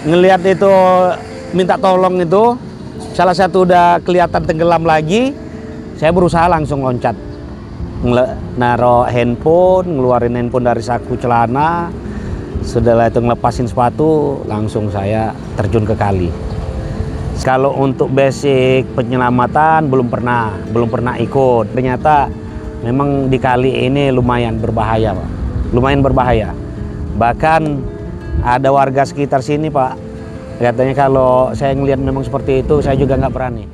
ngelihat itu minta tolong itu, salah satu udah kelihatan tenggelam lagi, saya berusaha langsung loncat, naro handphone, ngeluarin handphone dari saku celana, setelah itu ngelepasin sepatu, langsung saya terjun ke kali. Kalau untuk basic penyelamatan belum pernah ikut. Ternyata memang di kali ini lumayan berbahaya, Pak. Lumayan berbahaya. Bahkan ada warga sekitar sini, Pak, katanya kalau saya ngelihat memang seperti itu, saya juga nggak berani.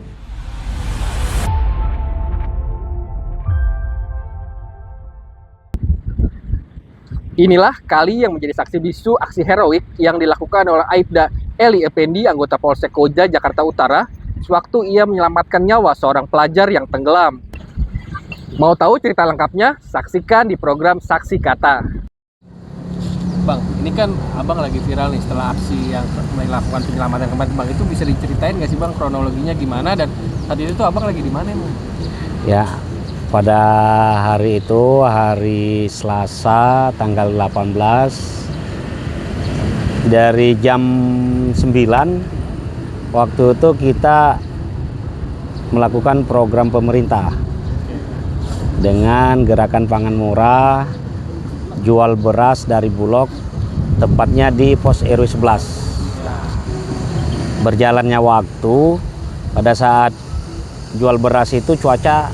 Inilah kali yang menjadi saksi bisu aksi heroik yang dilakukan oleh Aibda Eli Effendi, anggota Polsek Koja, Jakarta Utara, sewaktu ia menyelamatkan nyawa seorang pelajar yang tenggelam. Mau tahu cerita lengkapnya? Saksikan di program Saksi Kata. Bang, ini kan abang lagi viral nih setelah aksi yang melakukan penyelamatan kemarin. Bang, itu bisa diceritain nggak sih bang kronologinya gimana dan saat itu abang lagi di mana emang? Ya, pada hari itu, hari Selasa tanggal 18, dari jam 9 waktu itu kita melakukan program pemerintah dengan gerakan pangan murah, jual beras dari Bulog, tepatnya di pos RW 11. Berjalannya waktu, pada saat jual beras itu cuaca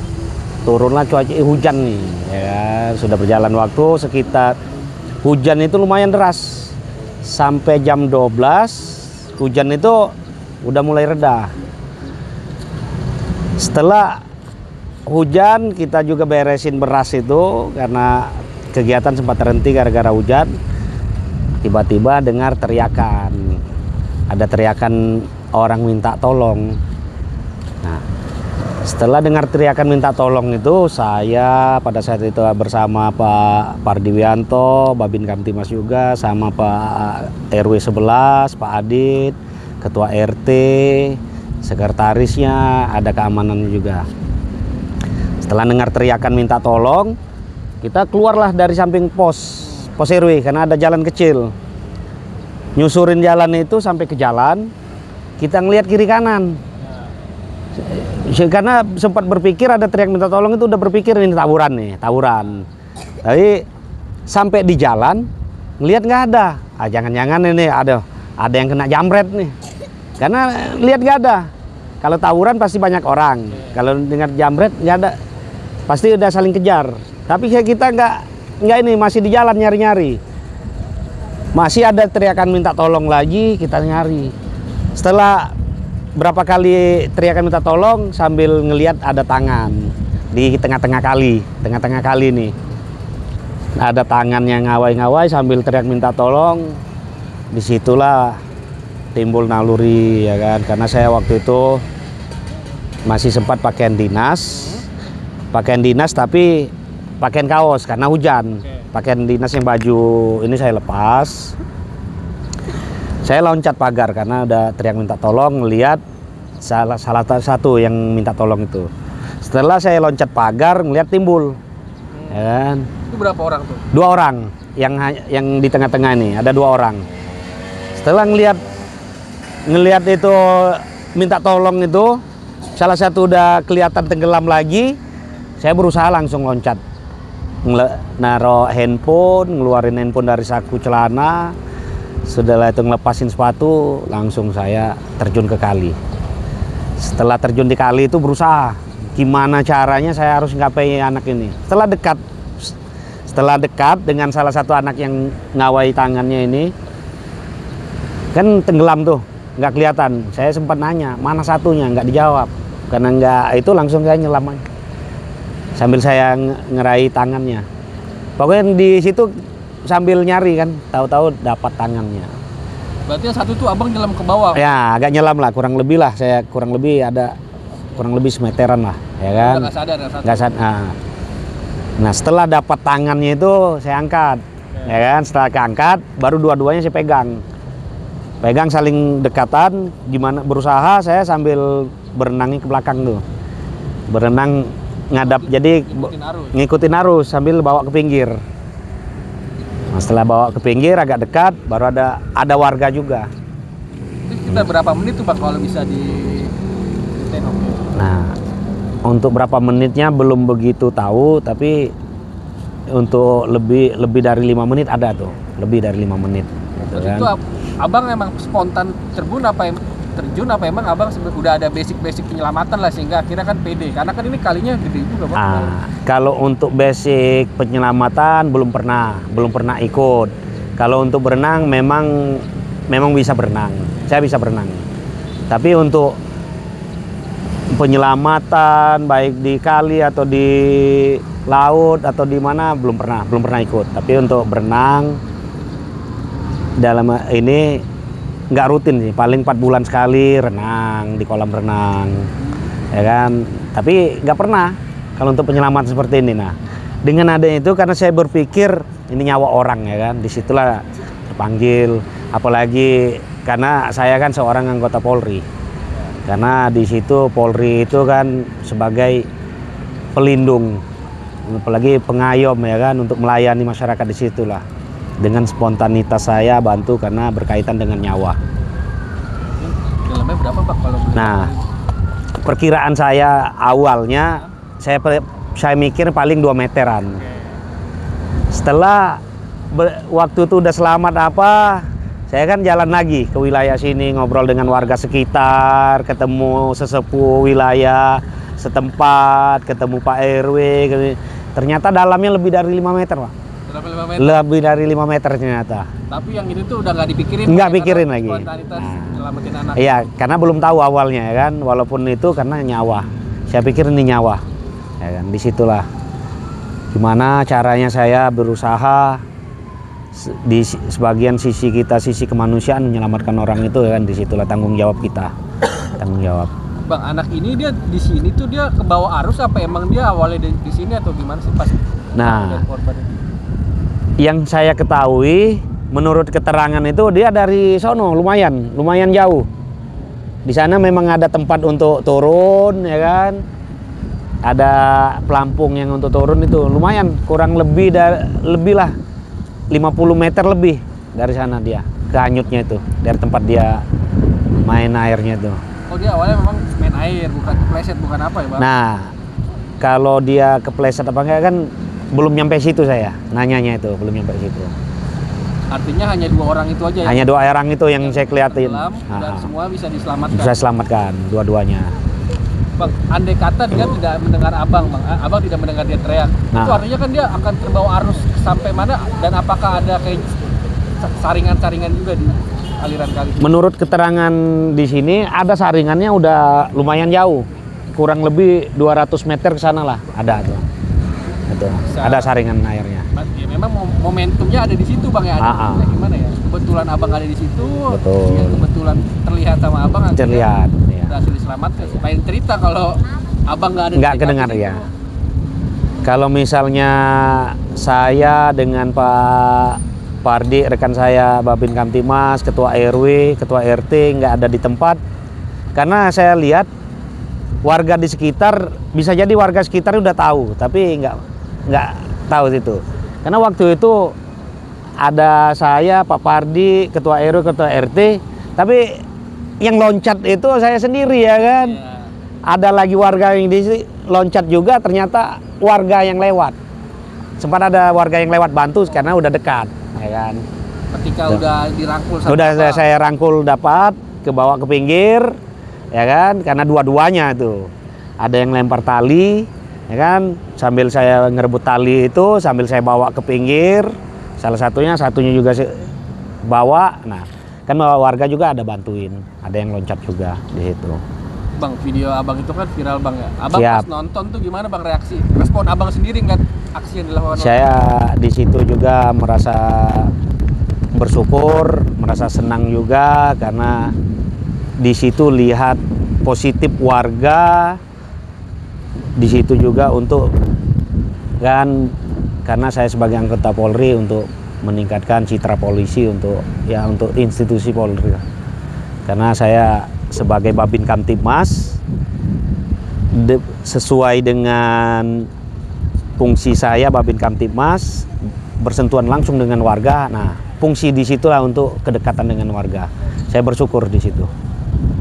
turunlah, cuaca hujan nih, ya. Sudah berjalan waktu sekitar, hujan itu lumayan deras sampai jam 12, hujan itu udah mulai reda. Setelah hujan kita juga beresin beras itu karena kegiatan sempat terhenti gara-gara hujan. Tiba-tiba dengar teriakan, ada teriakan orang minta tolong. Nah, setelah dengar teriakan minta tolong itu, saya pada saat itu bersama Pak Pardiwianto, Babin Kamtimas juga, sama Pak RW 11, Pak Adit, Ketua RT, sekretarisnya, ada keamanannya juga. Setelah dengar teriakan minta tolong, kita keluarlah dari samping pos RW karena ada jalan kecil. Nyusurin jalan itu sampai ke jalan, kita ngelihat kiri kanan. Karena sempat berpikir ada teriak minta tolong itu, udah berpikir ini tawuran. Tapi sampai di jalan ngelihat nggak ada. Jangan-jangan ini ada yang kena jamret nih. Karena lihat nggak ada. Kalau tawuran pasti banyak orang. Kalau dengar jamret nggak ada, pasti udah saling kejar. Tapi kita nggak ini, masih di jalan nyari-nyari. Masih ada teriakan minta tolong lagi, kita nyari. Setelah berapa kali teriakan minta tolong, sambil ngelihat ada tangan di tengah-tengah kali nih. Ada tangan yang ngawai-ngawai sambil teriak minta tolong. Disitulah timbul naluri, ya kan, karena saya waktu itu masih sempat pakaian dinas tapi pakaian kaos karena hujan. Pakaian dinas yang baju ini saya lepas, saya loncat pagar karena ada teriak minta tolong, ngelihat salah satu yang minta tolong itu. Setelah saya loncat pagar, ngelihat timbul, ya kan? Itu berapa orang tuh? 2 orang yang di tengah-tengah ini, ada 2 orang. Setelah ngelihat itu minta tolong itu, salah satu udah kelihatan tenggelam lagi, saya berusaha langsung loncat, naro handphone, ngeluarin handphone dari saku celana, setelah itu ngelepasin sepatu, langsung saya terjun ke kali. Setelah terjun di kali itu berusaha gimana caranya saya harus ngapain anak ini. Setelah dekat dengan salah satu anak yang ngawai tangannya ini, kan tenggelam tuh, nggak kelihatan. Saya sempat nanya mana satunya, nggak dijawab. Karena nggak itu, langsung saya nyelam aja, sambil saya ngerai tangannya. Pokoknya di situ sambil nyari kan, tahu-tahu dapat tangannya. Berarti yang satu tuh abang nyelam ke bawah? Ya agak nyelam lah, kurang lebih ada semeteran lah, ya kan. Nggak sadar ya? Nggak sadar. Nah setelah dapat tangannya itu saya angkat, ya kan. Setelah keangkat, baru dua-duanya saya pegang saling dekatan. Gimana berusaha saya sambil berenangnya ke belakang tuh, berenang ngadap, jadi ngikutin arus sambil bawa ke pinggir. Nah, setelah bawa ke pinggir agak dekat, baru ada warga juga. Kita berapa menit tuh Bang kalau bisa diceritain? Oke. Nah, untuk berapa menitnya belum begitu tahu, tapi untuk lebih dari 5 menit ada tuh, lebih dari 5 menit. Gitu Terus kan. itu abang emang spontan terjun apa emang abang udah ada basic penyelamatan lah sehingga akhirnya kan pede, karena kan ini kalinya gede juga Bang. Kalau untuk basic penyelamatan belum pernah ikut. Kalau untuk berenang memang bisa berenang, saya bisa berenang. Tapi untuk penyelamatan baik di kali atau di laut atau di mana belum pernah ikut. Tapi untuk berenang dalam ini nggak rutin sih, paling 4 bulan sekali renang di kolam renang, ya kan. Tapi nggak pernah kalau untuk penyelamatan seperti ini. Nah, dengan adanya itu karena saya berpikir ini nyawa orang, ya kan, disitulah terpanggil. Apalagi karena saya kan seorang anggota Polri, karena di situ Polri itu kan sebagai pelindung, apalagi pengayom, ya kan, untuk melayani masyarakat di situlah. Dengan spontanitas saya bantu karena berkaitan dengan nyawa. Dalamnya berapa Pak kalau boleh? Nah, perkiraan saya awalnya saya mikir paling 2 meteran. Setelah waktu itu udah selamat saya kan jalan lagi ke wilayah sini, ngobrol dengan warga sekitar, ketemu sesepuh wilayah setempat, ketemu Pak RW. Ternyata dalamnya lebih dari 5 meter, Pak. Lebih dari 5 meter ternyata. Tapi yang ini tuh udah nggak dipikirin. Nggak pikirin lagi. Nyelamatin anak. Iya, karena belum tahu awalnya, ya kan. Walaupun itu karena nyawa. Saya pikir ini nyawa. Ya kan, disitulah gimana caranya saya berusaha di sebagian sisi kita, sisi kemanusiaan, menyelamatkan orang itu, ya kan. Disitulah tanggung jawab kita. Tanggung jawab. Bang, anak ini dia di sini tuh dia kebawa arus apa emang dia awalnya di sini atau gimana sih pas? Nah, yang saya ketahui menurut keterangan itu dia dari sono, lumayan jauh. Di sana memang ada tempat untuk turun, ya kan. Ada pelampung yang untuk turun itu lumayan, kurang lebih lah 50 meter lebih dari sana dia ke Hanyutnya itu, dari tempat dia main airnya itu. Oh, dia awalnya memang main air, bukan kepleset, bukan apa ya Bang? Nah, kalau dia kepleset apa enggak kan belum nyampe situ, saya nanyanya itu belum nyampe situ. Artinya hanya 2 orang itu aja ya? Hanya 2 orang itu yang saya kelihatin. Dan semua bisa diselamatkan? Bisa selamatkan, dua-duanya. Bang, andai kata dia tidak mendengar abang tidak mendengar dia teriak, itu artinya kan dia akan terbawa arus sampai mana, dan apakah ada kayak saringan-saringan juga di aliran kali? Menurut keterangan di sini ada saringannya udah lumayan jauh, kurang lebih 200 meter ke sana lah ada tuh. Itu ada saringan airnya. Ya memang momentumnya ada di situ Bang ya. Gimana ya? Kebetulan abang ada di situ. Betul. Yang kebetulan terlihat sama abang. Terlihat. Ya. Berhasil diselamatkan. Lain cerita kalau abang nggak ada. Nggak kedengar ya. Kalau misalnya saya dengan Pak Pardi, rekan saya Babin Kamtimas, Ketua RW, Ketua RT nggak ada di tempat, karena saya lihat warga di sekitar, bisa jadi warga sekitar udah tahu, tapi nggak tahu itu. Karena waktu itu ada saya, Pak Pardi, Ketua RW, Ketua RT, tapi yang loncat itu saya sendiri, ya kan. Ada lagi warga yang loncat juga, ternyata warga yang lewat. Sempat ada warga yang lewat bantu karena udah dekat, ya kan. Ketika udah dirangkul sama udah saya rangkul, dapat bawa ke pinggir, ya kan, karena dua-duanya itu ada yang lempar tali, ya kan, sambil saya ngerebut tali itu sambil saya bawa ke pinggir, satunya juga bawa. Nah, kan warga juga ada bantuin, ada yang loncat juga di situ. Bang, video abang itu kan viral Bang ya. Abang Siap. Pas nonton tuh gimana Bang reaksi? Respon abang sendiri nggak aksi yang dilakukan? Saya di situ juga merasa bersyukur, merasa senang juga karena di situ lihat positif warga di situ juga untuk kan, karena saya sebagai anggota Polri untuk meningkatkan citra polisi untuk institusi Polri. Karena saya sebagai Babin Kamtibmas sesuai dengan fungsi saya Babin Kamtibmas bersentuhan langsung dengan warga. Nah, fungsi di situlah untuk kedekatan dengan warga. Saya bersyukur di situ.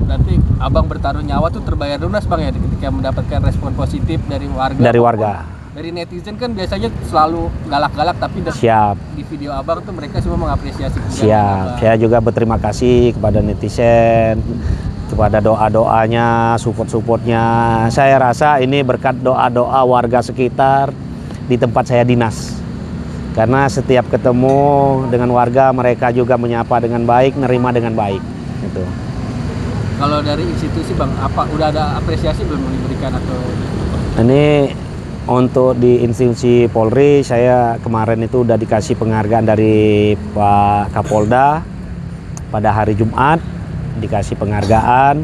Berarti abang bertaruh nyawa tuh terbayar lunas bang ya ketika mendapatkan respon positif dari warga. Dari warga. Dari netizen kan biasanya selalu galak-galak, tapi Siap. di video abang tuh mereka semua mengapresiasi. Siap. Saya juga berterima kasih kepada netizen, kepada doa-doanya, support-supportnya. Saya rasa ini berkat doa-doa warga sekitar di tempat saya dinas. Karena setiap ketemu dengan warga, mereka juga menyapa dengan baik, nerima dengan baik. Gitu. Kalau dari institusi bang, apa udah ada apresiasi belum diberikan atau? Ini untuk di institusi Polri, saya kemarin itu udah dikasih penghargaan dari Pak Kapolda pada hari Jumat, dikasih penghargaan,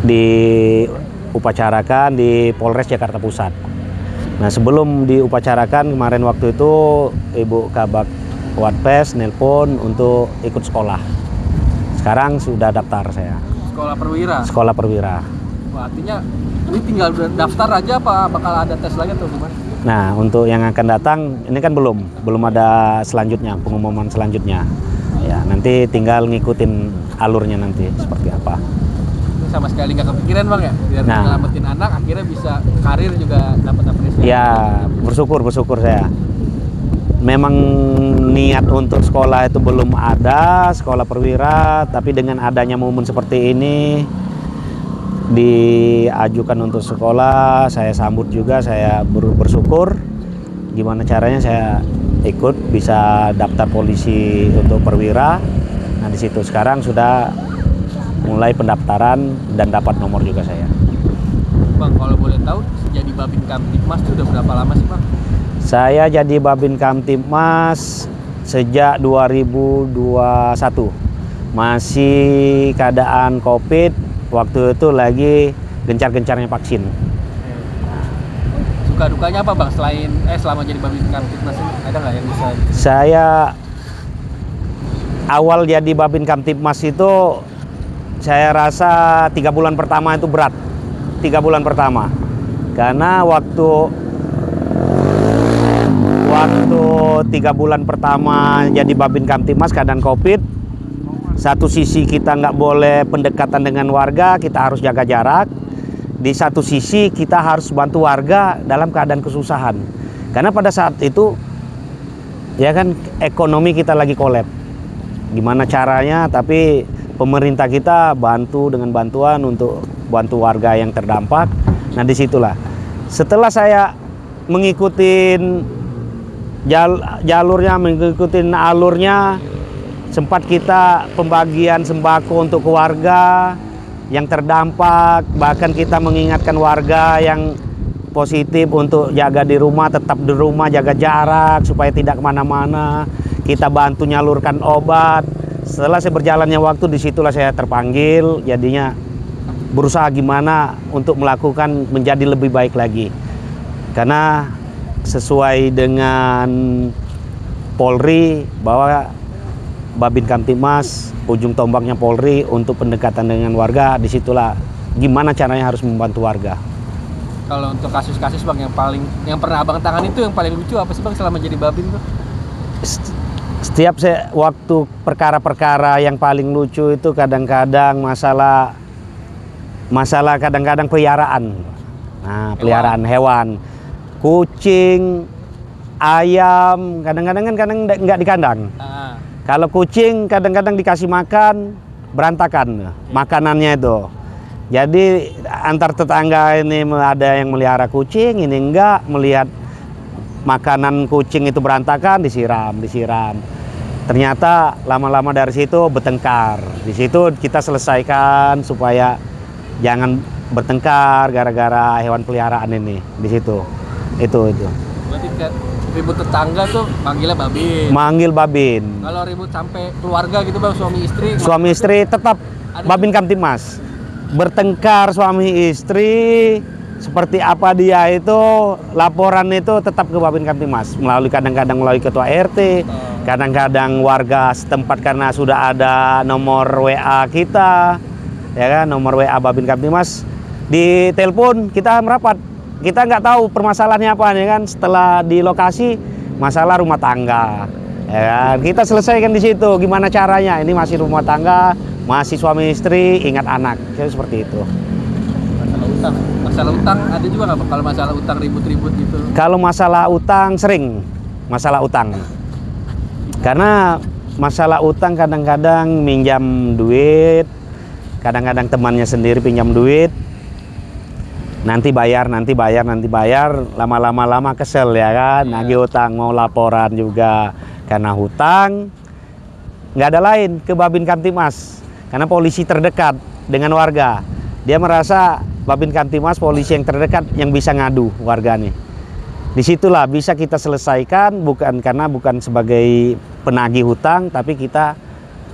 diupacarakan di Polres Jakarta Pusat. Nah, sebelum diupacarakan kemarin waktu itu Ibu Kabak Watpes nelpon untuk ikut sekolah. Sekarang sudah daftar saya. Sekolah perwira. Sekolah perwira. Wah, artinya ini tinggal daftar aja apa bakal ada tes lagi atau gimana? Nah, untuk yang akan datang ini kan belum ada selanjutnya, pengumuman selanjutnya. Ya, nanti tinggal ngikutin alurnya nanti seperti apa. Ini sama sekali nggak kepikiran bang ya, biar Nah. nyelamatin anak akhirnya bisa karir juga dapat apresiasi. Ya, bersyukur saya. Memang niat untuk sekolah itu belum ada, sekolah perwira, tapi dengan adanya momen seperti ini diajukan untuk sekolah, saya sambut juga, saya bersyukur. Gimana caranya saya ikut bisa daftar polisi untuk perwira. Nah, di situ sekarang sudah mulai pendaftaran dan dapat nomor juga saya. Bang, kalau boleh tahu jadi Babin Kamtibmas itu udah berapa lama sih bang? Saya jadi Babin Kamtibmas sejak 2021. Masih keadaan Covid. Waktu itu lagi gencar-gencarnya vaksin. Suka dukanya apa bang selama jadi Babin Kamtibmas ini ada nggak yang bisa? Saya awal jadi Babin Kamtibmas itu saya rasa 3 bulan pertama itu berat. 3 bulan pertama. Karena waktu 3 bulan pertama jadi Babin Kamtibmas keadaan Covid. Satu sisi kita nggak boleh pendekatan dengan warga, kita harus jaga jarak. Di satu sisi kita harus bantu warga dalam keadaan kesusahan. Karena pada saat itu ya kan ekonomi kita lagi kolab. Gimana caranya, tapi pemerintah kita bantu dengan bantuan untuk bantu warga yang terdampak. Nah, disitulah setelah saya mengikuti jalurnya, mengikuti alurnya, sempat kita pembagian sembako untuk keluarga yang terdampak, bahkan kita mengingatkan warga yang positif untuk jaga di rumah, tetap di rumah, jaga jarak supaya tidak kemana-mana. Kita bantu nyalurkan obat. Setelah berjalannya waktu, disitulah saya terpanggil, jadinya berusaha gimana untuk melakukan menjadi lebih baik lagi. Karena sesuai dengan Polri bahwa Babin Kamtibmas, ujung tombaknya Polri untuk pendekatan dengan warga, disitulah gimana caranya harus membantu warga. Kalau untuk kasus-kasus bang yang pernah abang tangan itu yang paling lucu apa sih bang selama jadi Babin tuh? Setiap waktu perkara-perkara yang paling lucu itu kadang-kadang masalah kadang-kadang peliharaan. Nah, peliharaan hewan, kucing, ayam, kadang-kadang nggak di kandang. Kalau kucing kadang-kadang dikasih makan berantakan makanannya itu. Jadi antar tetangga ini ada yang melihara kucing, ini enggak, melihat makanan kucing itu berantakan disiram. Ternyata lama-lama dari situ bertengkar. Di situ kita selesaikan supaya jangan bertengkar gara-gara hewan peliharaan ini. Di situ. Itu. Berarti ribut tetangga tuh manggilnya Babin. Manggil Babin. Kalau ribut sampai keluarga gitu bang, suami istri tetap Babin Kamtibmas. Bertengkar suami istri seperti apa dia itu, laporan itu tetap ke Babin Kamtibmas kadang-kadang melalui ketua RT, kadang-kadang warga setempat karena sudah ada nomor WA kita, ya kan, nomor WA Babin Kamtibmas, di telepon kita merapat kita nggak tahu permasalahannya apa ya kan. Setelah di lokasi masalah rumah tangga, ya kan? Kita selesaikan di situ. Gimana caranya? Ini masih rumah tangga, masih suami istri, ingat anak, seperti itu. Masalah utang ada juga nggak Bang? Kalau masalah utang ribut-ribut gitu? Kalau masalah utang sering masalah utang. Karena masalah utang kadang-kadang minjam duit, kadang-kadang temannya sendiri pinjam duit, nanti bayar, lama-lama kesel ya kan, nagih utang, mau laporan juga karena hutang. Nggak ada lain ke Babin Kamtibmas, karena polisi terdekat dengan warga. Dia merasa Babin Kamtibmas polisi yang terdekat yang bisa ngadu warga nih. Disitulah bisa kita selesaikan, bukan sebagai penagih hutang, tapi kita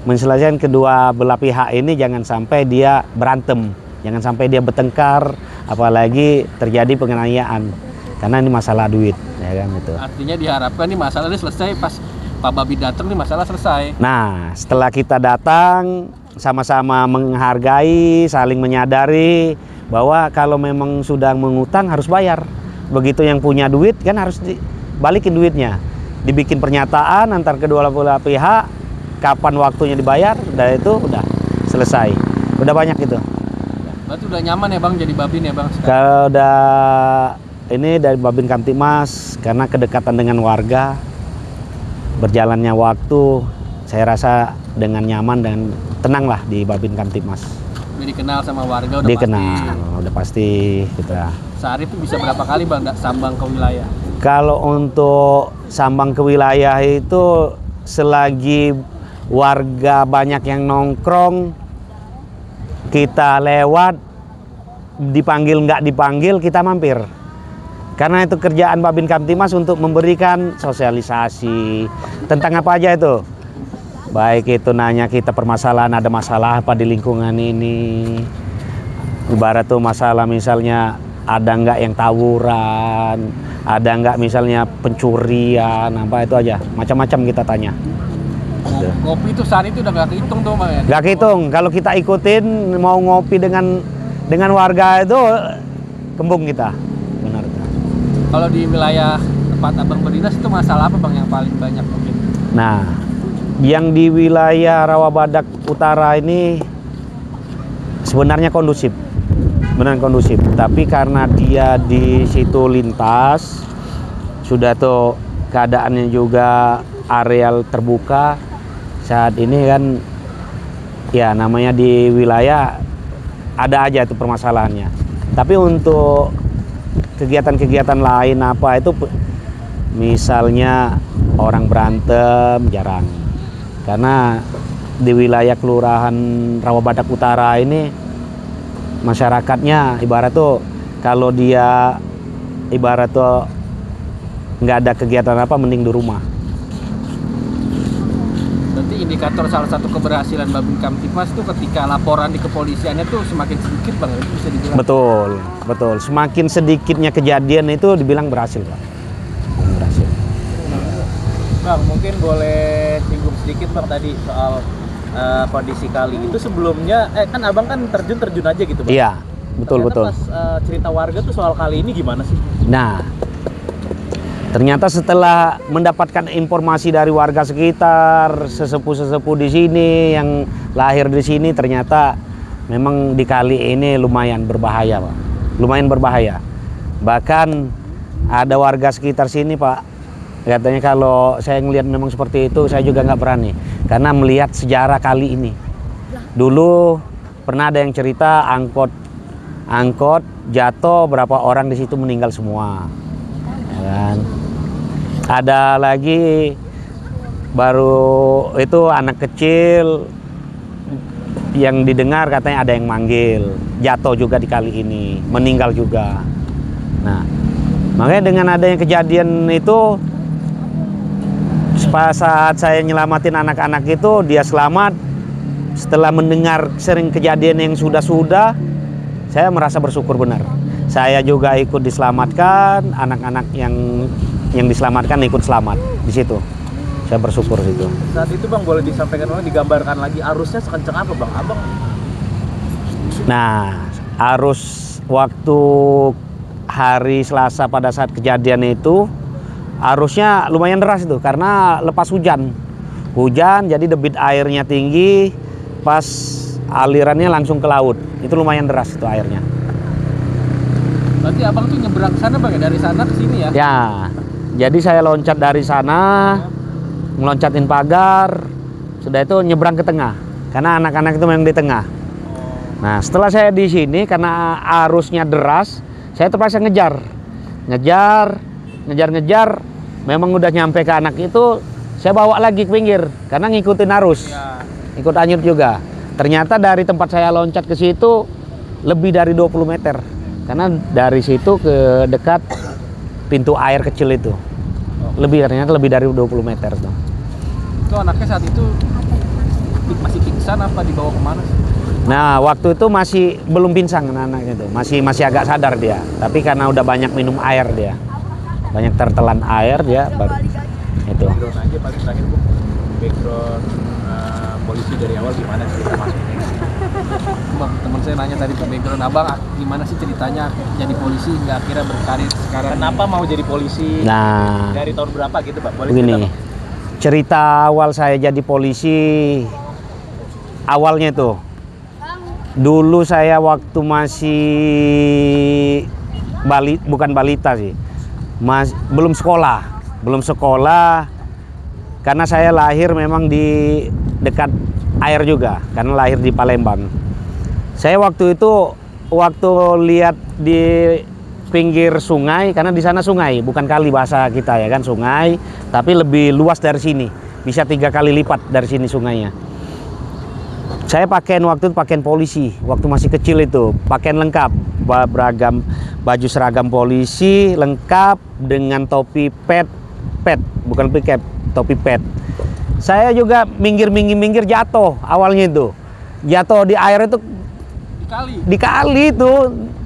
menyelesaikan kedua belah pihak ini, jangan sampai dia berantem, jangan sampai dia bertengkar, apalagi terjadi penganiayaan, karena ini masalah duit, ya kan itu. Artinya diharapkan nih masalah ini selesai pas Pak Babin datang nih masalah selesai. Nah, setelah kita datang, sama-sama menghargai, saling menyadari bahwa kalau memang sudah mengutang harus bayar. Begitu yang punya duit kan harus dibalikin duitnya. Dibikin pernyataan antar kedua belah pihak kapan waktunya dibayar, dan itu udah selesai. Udah banyak itu. Berarti udah nyaman ya Bang jadi Babin ya Bang? Kalau udah ini dari Babin Kamtibmas, karena kedekatan dengan warga, berjalannya waktu, saya rasa dengan nyaman dan tenang lah di Babin Kamtibmas. Udah dikenal sama warga, udah dikenal, udah pasti kita. Sehari itu bisa berapa kali Bang sambang ke wilayah? Kalau untuk sambang ke wilayah itu selagi warga banyak yang nongkrong, kita lewat, dipanggil nggak dipanggil kita mampir. Karena itu kerjaan Babin Kamtibmas untuk memberikan sosialisasi tentang apa aja itu. Baik itu nanya kita permasalahan, ada masalah apa di lingkungan ini. Ibarat tuh masalah misalnya ada nggak yang tawuran, ada nggak misalnya pencurian, apa itu aja. Macam-macam kita tanya. Kopi itu saat itu udah nggak kehitung tuh Bang ya? Nggak kehitung, kalau kita ikutin mau ngopi dengan warga itu kembung kita. Benar. Kalau di wilayah tempat Abang berdinas itu masalah apa Bang yang paling banyak mungkin? Nah, yang di wilayah Rawabadak Utara ini sebenarnya kondusif, benar kondusif. Tapi karena dia di situ lintas, sudah tuh keadaannya juga areal terbuka. Saat ini kan, ya namanya di wilayah ada aja itu permasalahannya. Tapi untuk kegiatan-kegiatan lain apa itu, misalnya orang berantem jarang. Karena di wilayah Kelurahan Rawabadak Utara ini masyarakatnya ibarat tuh kalau dia ibarat tuh nggak ada kegiatan apa mending di rumah. Berarti indikator salah satu keberhasilan Babin Kamtibmas itu ketika laporan di kepolisiannya tuh semakin sedikit Bang, itu bisa dibilang. Betul. Semakin sedikitnya kejadian itu dibilang berhasil, Pak. Berhasil. Bang, mungkin boleh singgung sedikit Bang tadi soal kondisi kali itu sebelumnya, kan Abang kan terjun aja gitu Bang. Iya, betul. Pas cerita warga tuh soal kali ini gimana sih? Nah, ternyata setelah mendapatkan informasi dari warga sekitar, sesepuh-sesepuh di sini yang lahir di sini, ternyata memang di kali ini lumayan berbahaya, Pak. Lumayan berbahaya. Bahkan ada warga sekitar sini, Pak, katanya kalau saya ngelihat memang seperti itu, saya juga nggak berani. Karena melihat sejarah kali ini. Dulu pernah ada yang cerita angkot jatuh, berapa orang di situ meninggal semua. Ya kan? Ada lagi baru itu anak kecil yang didengar katanya ada yang manggil, jatuh juga di kali ini, meninggal juga. Nah, makanya dengan adanya kejadian itu, saat saya nyelamatin anak-anak itu, dia selamat. Setelah mendengar sering kejadian yang sudah-sudah, saya merasa bersyukur benar. Saya juga ikut diselamatkan, anak-anak yang diselamatkan ikut selamat di situ. Saya bersyukur situ. Saat itu Bang boleh disampaikan, digambarkan lagi arusnya sekencang apa Bang? Abang? Nah, arus waktu hari Selasa pada saat kejadian itu arusnya lumayan deras itu karena lepas hujan. Hujan jadi debit airnya tinggi, pas alirannya langsung ke laut. Itu lumayan deras itu airnya. Berarti abang tuh nyebrang sana bang, dari sana ke sini ya? Ya, jadi saya loncat dari sana, ngeloncatin pagar, sudah itu nyebrang ke tengah. Karena anak-anak itu memang di tengah. Nah, setelah saya di sini karena arusnya deras, saya terpaksa ngejar. Memang udah nyampe ke anak itu, saya bawa lagi ke pinggir karena ngikutin arus. Ya. Ikut anyut juga. Ternyata dari tempat saya loncat ke situ lebih dari 20 meter. Karena dari situ ke dekat pintu air kecil itu. Ternyata lebih dari 20 meter tuh. Itu anaknya saat itu masih pingsan apa dibawa kemana sih? Nah, waktu itu masih belum pinsang anak-anaknya itu. Masih agak sadar dia. Tapi karena udah banyak minum air dia. Banyak tertelan air dia baru itu. Background aja paling terakhir Bu. Background polisi dari awal gimana cerita masuknya? Bang, teman saya nanya tadi ke background abang, gimana sih ceritanya jadi polisi hingga akhirnya berkarir sekarang? Kenapa mau jadi polisi? Nah, Dari tahun berapa gitu Pak? Boleh begini. cerita, Pak? Cerita awal saya jadi polisi awalnya tuh. Dulu saya waktu masih bukan balita sih. Belum sekolah. Karena saya lahir memang di dekat air juga, karena lahir di Palembang. Saya waktu itu lihat di pinggir sungai, karena di sana sungai, bukan kali bahasa kita ya kan, sungai, tapi lebih luas dari sini, bisa 3 kali lipat dari sini sungainya. Saya waktu itu pakaian polisi, waktu masih kecil itu, pakaian lengkap, baju seragam polisi lengkap dengan topi pet, bukan pickup, topi pet. Saya juga minggir jatuh awalnya itu. Jatuh di air itu di kali itu.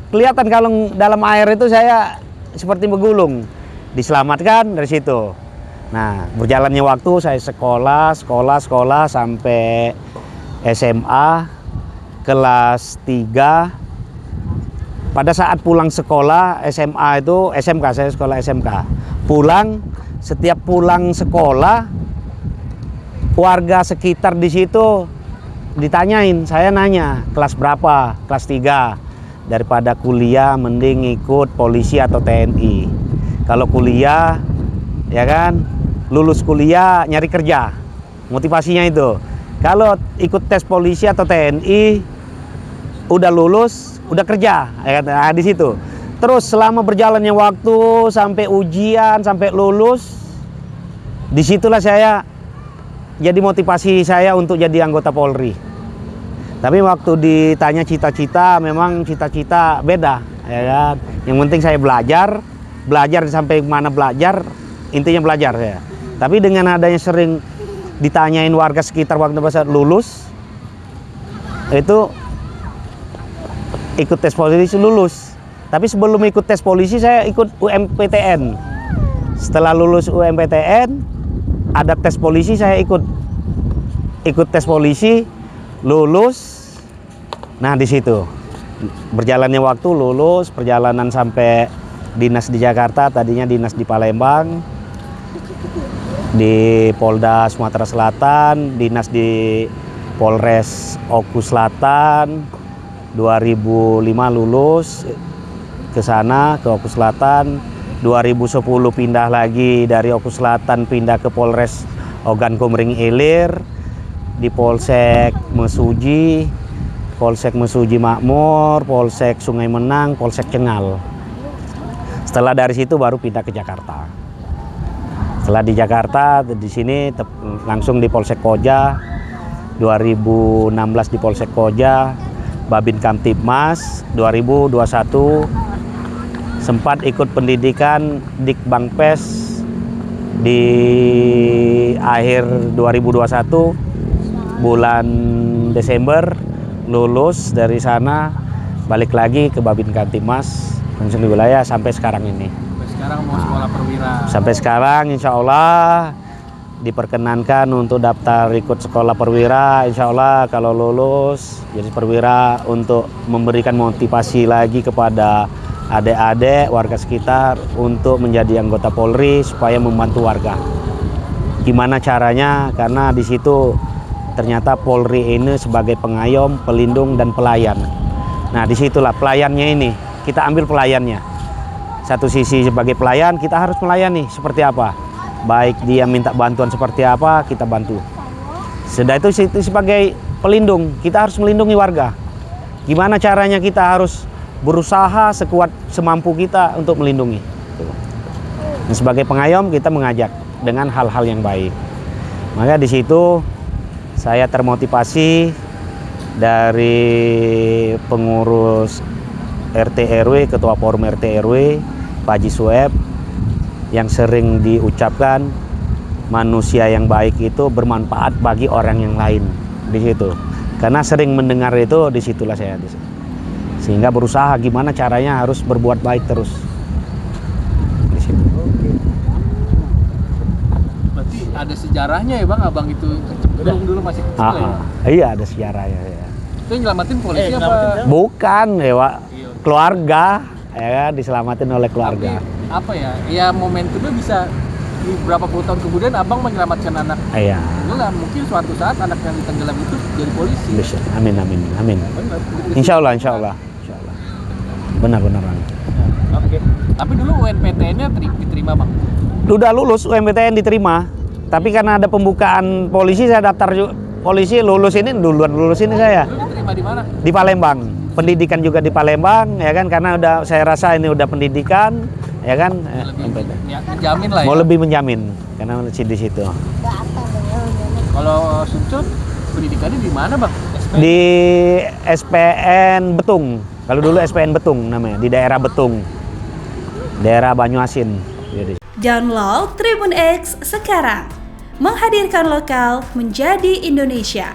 Kelihatan kalau dalam air itu saya seperti bergulung. Diselamatkan dari situ. Nah, berjalannya waktu saya sekolah sampai SMA kelas 3. Pada saat pulang sekolah SMA itu SMK, saya sekolah SMK. Setiap pulang sekolah warga sekitar di situ ditanyain, saya nanya kelas berapa, kelas 3. Daripada kuliah mending ikut polisi atau TNI. Kalau kuliah ya kan, lulus kuliah nyari kerja, motivasinya itu. Kalau ikut tes polisi atau TNI udah lulus udah kerja ya kan, nah, di situ. Terus selama berjalannya waktu sampai ujian sampai lulus, disitulah saya jadi motivasi saya untuk jadi anggota Polri. Tapi waktu ditanya cita-cita, memang cita-cita beda, ya kan. Yang penting saya belajar sampai mana belajar, intinya belajar ya. Tapi dengan adanya sering ditanyain warga sekitar waktu pas lulus, itu ikut tes polisi lulus. Tapi sebelum ikut tes polisi saya ikut UMPTN. Setelah lulus UMPTN, ada tes polisi, saya ikut tes polisi, lulus. Nah, di situ berjalannya waktu, lulus, perjalanan sampai dinas di Jakarta, tadinya dinas di Palembang, di Polda Sumatera Selatan, dinas di Polres Oku Selatan. 2005 lulus ke sana, ke Oku Selatan. 2010 pindah lagi dari Oku Selatan, pindah ke Polres Ogan Komering Ilir, di Polsek Mesuji, Polsek Mesuji Makmur, Polsek Sungai Menang, Polsek Cengal. Setelah dari situ baru pindah ke Jakarta. Setelah di Jakarta, di sini langsung di Polsek Koja. 2016 di Polsek Koja, Babin Kamtibmas. 2021 sempat ikut pendidikan Dikbangpes di akhir 2021 bulan Desember, lulus dari sana, balik lagi ke Babin Kamtibmas langsung di wilayah sampai sekarang ini. Sampai sekarang mau sekolah perwira. Sampai sekarang insya Allah diperkenankan untuk daftar ikut sekolah perwira. Insya Allah kalau lulus jadi perwira untuk memberikan motivasi lagi kepada adik-adik warga sekitar untuk menjadi anggota Polri supaya membantu warga. Gimana caranya? Karena di situ ternyata Polri ini sebagai pengayom, pelindung, dan pelayan. Nah, disitulah pelayannya ini, kita ambil pelayannya. Satu sisi sebagai pelayan, kita harus melayani seperti apa. Baik dia minta bantuan seperti apa, kita bantu. Sudah itu sebagai pelindung, kita harus melindungi warga. Gimana caranya? Kita harus berusaha sekuat semampu kita untuk melindungi. Dan sebagai pengayom kita mengajak dengan hal-hal yang baik. Maka di situ saya termotivasi dari pengurus RT RW, Ketua Forum RT RW, Pak Haji Sueb, yang sering diucapkan manusia yang baik itu bermanfaat bagi orang yang lain di situ. Karena sering mendengar itu, disitulah saya di situ. Sehingga berusaha gimana caranya harus berbuat baik terus. Di situ. Berarti ada sejarahnya ya Bang, Abang itu kecemplung dulu masih kecil ya? Iya, ada sejarahnya ya. Itu yang nyelamatin polisi apa? Bukan, ya Pak. Keluarga, ya kan, diselamatin oleh keluarga. Tapi apa ya? Ya momentumnya bisa di berapa puluh tahun kemudian Abang menyelamatkan anak Iya. tenggelam. Mungkin suatu saat anak yang ditenggelam itu jadi polisi. Bisa. Amin, amin, amin. Benar. Insya Allah, insya Allah. Benar-benar. Oke. Tapi dulu UNPTN-nya diterima Bang. Udah lulus UMPTN diterima, tapi karena ada pembukaan polisi saya daftar polisi, lulus ini duluan lulus ini saya Dulu diterima di mana? di Palembang. Pendidikan juga di Palembang, ya kan, karena udah saya rasa ini udah pendidikan, ya kan. Lebih ya, menjamin lah ya. Mau lebih menjamin karena di situ. Kalau Sumsel pendidikannya di mana Bang? Di SPN Betung. Kalau dulu SPN Betung namanya, di daerah Betung. Daerah Banyuasin. Jadi. Download Tribun X sekarang. Menghadirkan lokal menjadi Indonesia.